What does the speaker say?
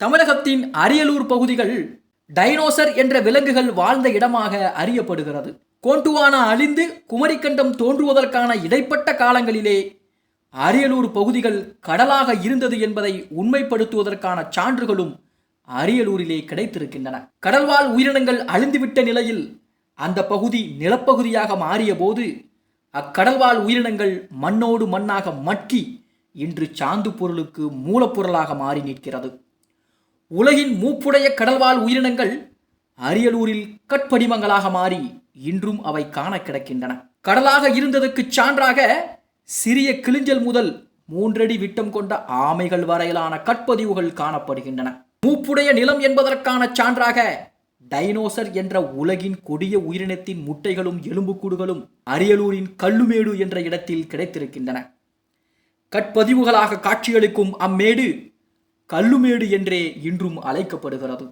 தமிழகத்தின் அரியலூர் பகுதிகள் டைனோசர் என்ற விலங்குகள் வாழ்ந்த இடமாக அறியப்படுகிறது. கோண்டுவானா அழிந்து குமரிக்கண்டம் தோன்றுவதற்கான இடைப்பட்ட காலங்களிலே அரியலூர் பகுதிகள் கடலாக இருந்தது என்பதை உண்மைப்படுத்துவதற்கான சான்றுகளும் அரியலூரிலே கிடைத்திருக்கின்றன. கடல்வாழ் உயிரினங்கள் அழிந்துவிட்ட நிலையில் அந்த பகுதி நிலப்பகுதியாக மாறிய போது அக்கடல்வாழ் உயிரினங்கள் மண்ணோடு மண்ணாக மட்கி இன்று சாந்து பொருளுக்கு மூலப்பொருளாக மாறி நிற்கிறது. உலகின் மூப்புடைய கடல்வாழ் உயிரினங்கள் அரியலூரில் கட்படிமங்களாக மாறி இன்றும் அவை காண கிடக்கின்றன. கடலாக இருந்ததற்கு சான்றாக சிறிய கிளிஞ்சல் முதல் 3 அடி விட்டம் கொண்ட ஆமைகள் வரையிலான கட்பதிவுகள் காணப்படுகின்றன. மூப்புடைய நிலம் என்பதற்கான சான்றாக டைனோசர் என்ற உலகின் கொடிய உயிரினத்தின் முட்டைகளும் எலும்புக்கூடுகளும் அரியலூரின் கல்லுமேடு என்ற இடத்தில் கிடைத்திருக்கின்றன. கட்பதிவுகளாக காட்சியளிக்கும் அம்மேடு கல்லுமேடு என்றே இன்றும் அழைக்கப்படுகிறது.